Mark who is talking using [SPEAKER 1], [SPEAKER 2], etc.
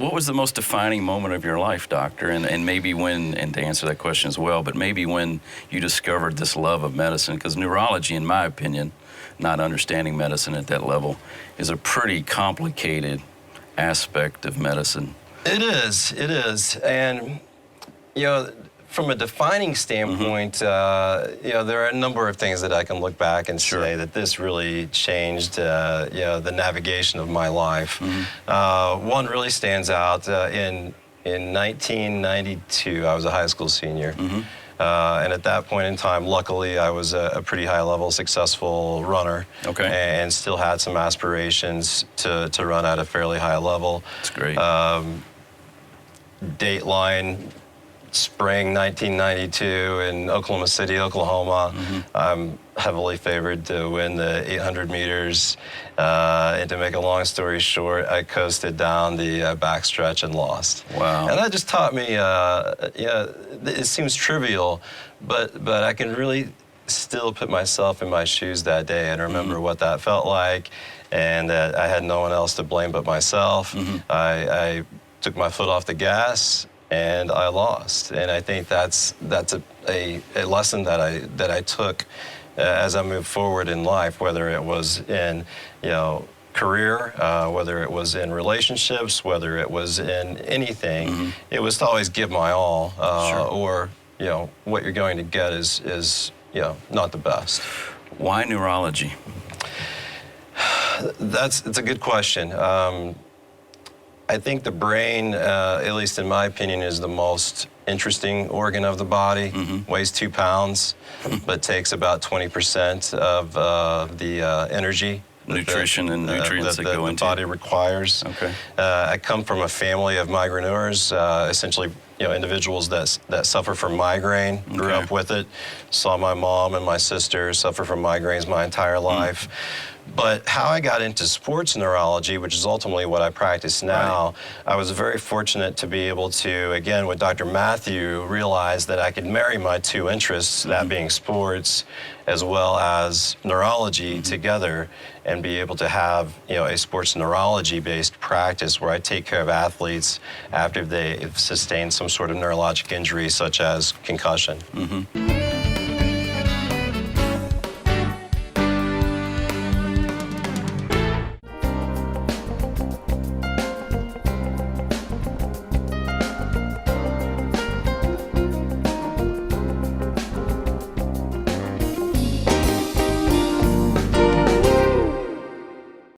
[SPEAKER 1] what was the most defining moment of your life, doctor? And maybe when, and to answer that question as well, but maybe when you discovered this love of medicine, because neurology, in my opinion, not understanding medicine at that level, is a pretty complicated aspect of medicine.
[SPEAKER 2] It is. And, you know, from a defining standpoint, you know, there are a number of things that I can look back and say that this really changed, you know, the navigation of my life. One really stands out. In 1992, I was a high school senior. And at that point in time, luckily, I was a pretty high-level, successful runner. And still had some aspirations to run at a fairly high level.
[SPEAKER 1] That's great.
[SPEAKER 2] Dateline, spring 1992 in Oklahoma City, Oklahoma. I'm heavily favored to win the 800 meters. And to make a long story short, I coasted down the backstretch and lost.
[SPEAKER 1] Wow.
[SPEAKER 2] And that just taught me, yeah, it seems trivial, but I can really still put myself in my shoes that day and remember what that felt like, and that I had no one else to blame but myself. I took my foot off the gas and I lost. And I think that's a lesson that I took as I moved forward in life, whether it was in, you know, career, whether it was in relationships, whether it was in anything. It was to always give my all, or, you know, what you're going to get is you know, not the best.
[SPEAKER 1] Why neurology?
[SPEAKER 2] It's a good question. I think the brain, at least in my opinion, is the most interesting organ of the body. Weighs 2 pounds, but takes about 20% of the energy.
[SPEAKER 1] Nutrition and nutrients that go into
[SPEAKER 2] the body requires. I come from a family of migraineurs, essentially, you know, individuals that suffer from migraine. Grew up with it. Saw my mom and my sister suffer from migraines my entire life. But how I got into sports neurology, which is ultimately what I practice now, I was very fortunate to be able to, again, with Dr. Matthew, realize that I could marry my two interests, that being sports as well as neurology, together, and be able to have, you know, a sports neurology-based practice where I take care of athletes after they've sustained some sort of neurologic injury, such as concussion.